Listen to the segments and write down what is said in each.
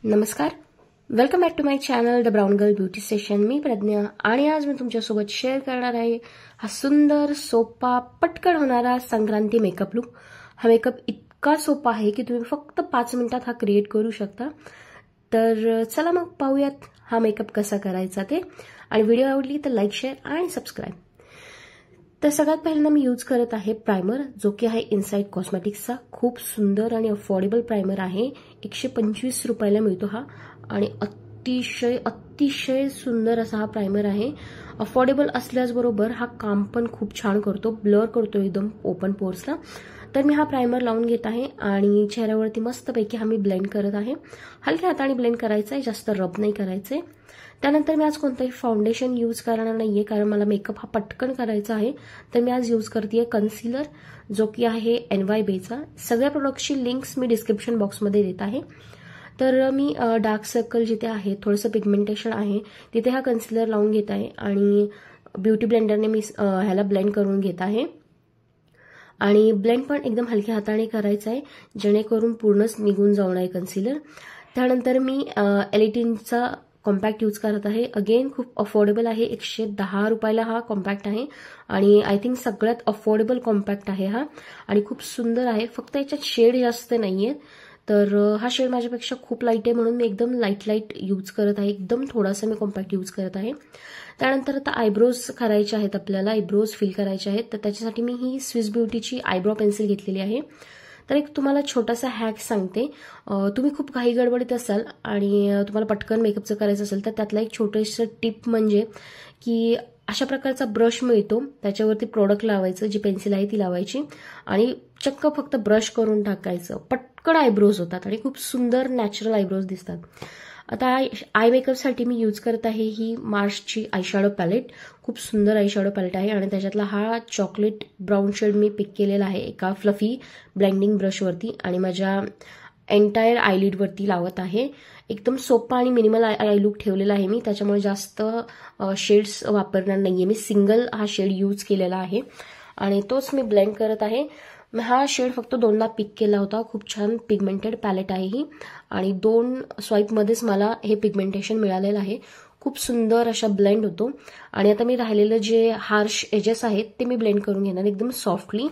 नमस्कार, welcome back to my channel the brown girl beauty session. मी प्रज्ञा आणि आज मी तुमच्यासोबत शेअर करणार आहे हा सुंदर सोपा पटकन होणारा संक्रांती मेकअप लुक. हा मेकअप इतका सोपा आहे की तुम्ही फक्त 5 मिनिटात हा क्रिएट करू शकता. तर चला मग पाहूयात हा मेकअप कसा करायचा ते. आणि व्हिडिओ आवडली तर लाईक, शेअर आणि सबस्क्राईब. तर सगळ्यात पहिल्यांदा मी यूज करत आहे प्रायमर, जो की आहे इनसाइड कॉस्मेटिक्सचा. खूप सुंदर आणि अफोर्डेबल प्रायमर आहे. 125 रुपयाला मिळतो हा आणि अतिशय सुंदर असा हा प्रायमर आहे. अफोर्डेबल असल्याचबरोबर हा काम पण खूप छान करतो, ब्लर करतो एकदम ओपन पोर्सला. तर मी हा प्रायमर लावून घेत आहे आणि चेहऱ्यावरती मस्तपैकी हा मी ब्लेंड करत आहे. हलक्या हाताने ब्लेंड करायचं आहे, जास्त रब नाही करायचंय. त्यानंतर मी आज कोणतंही फाउंडेशन यूज करणार नाहीये, कारण मला मेकअप हा पटकन करायचा आहे. तर मी आज यूज करते कन्सिलर, जो की आहे NYBayचा. सगळ्या प्रोडक्टची लिंक्स मी डिस्क्रिप्शन बॉक्समध्ये देत आहे. तर मी डार्क सर्कल जिथे आहे, थोडंसं पिगमेंटेशन आहे, तिथे हा कन्सिलर लावून घेत आहे आणि ब्युटी ब्लेंडरने मी ह्याला ब्लेंड करून घेत आहे. आणि ब्लेंड पण एकदम हलक्या हाताने करायचं आहे, जेणेकरून पूर्णच निघून जाऊ नये कन्सिलर. त्यानंतर मी एलिटिनचा कॉम्पॅक्ट यूज करत आहे. अगेन खूप अफोर्डेबल आहे, 110 रुपयाला हा कॉम्पॅक्ट आहे आणि आय थिंक सगळ्यात अफोर्डेबल कॉम्पॅक्ट आहे हा आणि खूप सुंदर आहे. फक्त याच्यात शेड जास्त नाहीये, तर हा शेड माझ्यापेक्षा खूप लाईट आहे म्हणून मी एकदम लाईट यूज करत आहे. एकदम थोडासा मी कॉम्पॅक्ट यूज करत आहे. त्यानंतर आता आयब्रोज करायचे आहेत, आपल्याला आयब्रोज फिल करायचे आहेत. तर त्याच्यासाठी मी ही स्विस ब्युटीची आयब्रो पेन्सिल घेतलेली आहे. तर एक तुम्हाला छोटासा हॅक सांगते. तुम्ही खूप काही गडबडीत असाल आणि तुम्हाला पटकन मेकअपचं करायचं असेल तर त्यातला एक छोटंसं टिप म्हणजे की अशा प्रकारचा ब्रश मिळतो, त्याच्यावरती प्रोडक्ट लावायचं, जी पेन्सिल आहे ती लावायची आणि चक्क फक्त ब्रश करून टाकायचं. पटकन आयब्रोज होतात आणि खूप सुंदर नॅचरल आयब्रोज दिसतात. आता आय मेकअपसाठी मी यूज करत आहे ही मार्सची आयशॅडो पॅलेट. खूप सुंदर आयशॅडो पॅलेट आहे आणि त्याच्यातला हा चॉकलेट ब्राऊन शेड मी पिक केलेला आहे एका फ्लफी ब्लेंडिंग ब्रशवरती आणि माझ्या एंटायर आयलिडवरती लावत आहे. एकदम सोपा आणि मिनिमल आय लुक ठेवलेला आहे मी, त्याच्यामुळे जास्त शेड्स वापरणार नाहीये. मी सिंगल हा शेड यूज केलेला आहे आणि तोच मी ब्लेंड करत आहे. हा शेड फक्त 2दा पिक केला होता. खूप छान पिगमेंटेड पॅलेट आहे ही आणि 2 स्वाईपमध्येच मला हे पिगमेंटेशन मिळालेलं आहे. खूप सुंदर अशा ब्लेंड होतो. आणि आता मी राहिलेलं जे हार्श एजेस आहेत ते मी ब्लेंड करून घेणार एकदम सॉफ्टली.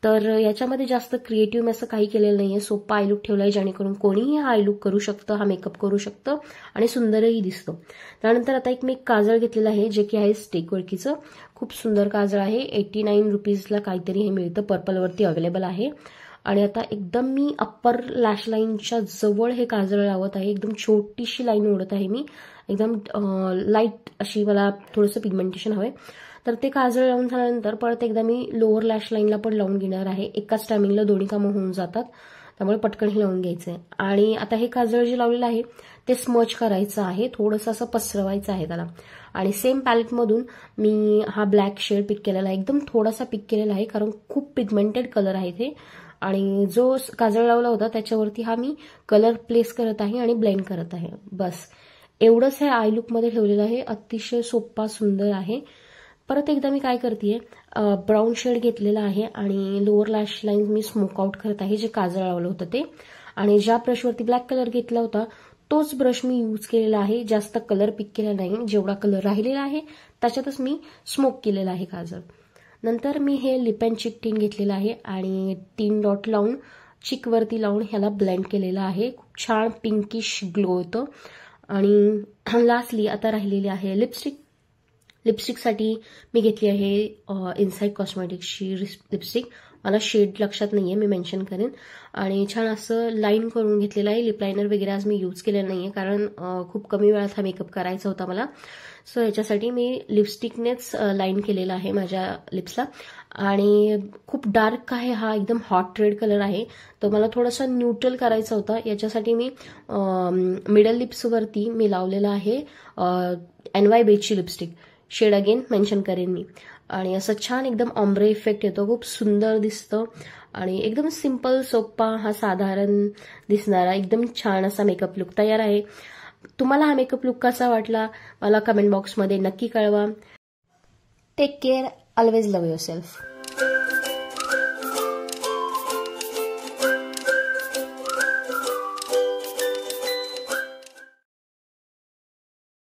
तर याच्यामध्ये जास्त क्रिएटिव्ह मी असं काही केलेलं नाहीये, सोपा आय लुक ठेवलाय जेणेकरून कोणीही हा आय लुक करू शकतं, हा मेकअप करू शकतं आणि सुंदरही दिसतो. त्यानंतर आता मी काजळ घेतलेलं आहे, जे की आहे स्टेकवर्कीचं. खूप सुंदर काजळ आहे, 89 रुपीजला काहीतरी हे मिळतं, पर्पलवरती अवेलेबल आहे. आणि आता एकदम मी अप्पर लॅश लाईनच्या जवळ हे काजळ लावत आहे. एकदम छोटीशी लाईन ओढत आहे मी, एकदम लाईट अशी, मला थोडंसं पिगमेंटेशन हवंय. तर ते काजळ लावून झाल्यानंतर परत एकदा मी लोअर लॅश लाईनला पण लावून घेणार आहे. एकाच टायमिंगला दोन्ही कामं होऊन जातात, त्यामुळे पटकन हे लावून घ्यायचंय. आणि आता हे काजळ जे लावलेलं आहे ते स्मच करायचं आहे, थोडंसं असं पसरवायचं आहे त्याला. आणि सेम पॅलेटमधून मी हा ब्लॅक शेड पिक केलेला आहे, एकदम थोडासा पिक केलेला आहे कारण खूप पिगमेंटेड कलर आहे ते. आणि जो काजळ लावला होता त्याच्यावरती हा मी कलर प्लेस करत आहे आणि ब्लेंड करत आहे. बस एवढंच हे आय लुकमध्ये ठेवलेलं आहे. अतिशय सोपा सुंदर आहे. परत एकदा मी काय करतेय, ब्राऊन शेड घेतलेला आहे आणि लोअर लॅश लाईन मी स्मोक आउट करत आहे, जे काजळ लावलं होतं ते. आणि ज्या ब्रशवरती ब्लॅक कलर घेतला होता तोच ब्रश मी यूज केलेला आहे. जास्त कलर पिक केला नाही, जेवढा कलर राहिलेला आहे त्याच्यातच मी स्मोक केलेला आहे काजळ. नंतर मी हे लिप अँड चिक टिन घेतलेलं आहे आणि 3 डॉट लावून चिकवरती लावून ह्याला ब्लेंड केलेलं आहे. खूप छान पिंकिश ग्लो येतो. आणि लास्टली आता राहिलेली आहे लिपस्टिक. लिपस्टिकसाठी मी घेतली आहे इनसाइड कॉस्मेटिक्सची लिपस्टिक. मला शेड लक्षात नाहीये, मी मेन्शन करेन. आणि छान असं लाईन करून घेतलेलं आहे. लिप लायनर वगैरे आज मी यूज केलेलं नाहीये, कारण खूप कमी वेळात हा मेकअप करायचा होता मला. सो याच्यासाठी मी लिपस्टिकनेच लाईन केलेलं आहे माझ्या लिप्सला. आणि खूप डार्क आहे हा, एकदम हॉट रेड कलर आहे, तर मला थोडासा न्यूट्रल करायचा होता. याच्यासाठी मी मिडल लिप्सवरती मी लावलेला आहे NYBayची लिपस्टिक. शेड अगेन मेन्शन करेन मी. आणि असं छान एकदम ऑम्ब्रे इफेक्ट येतो, खूप सुंदर दिसतं आणि एकदम सिंपल सोपा हा साधारण दिसणारा एकदम छान असा मेकअप लुक तयार आहे. तुम्हाला हा मेकअप लुक कसा वाटला मला कमेंट बॉक्समध्ये नक्की कळवा. Take care, always love yourself.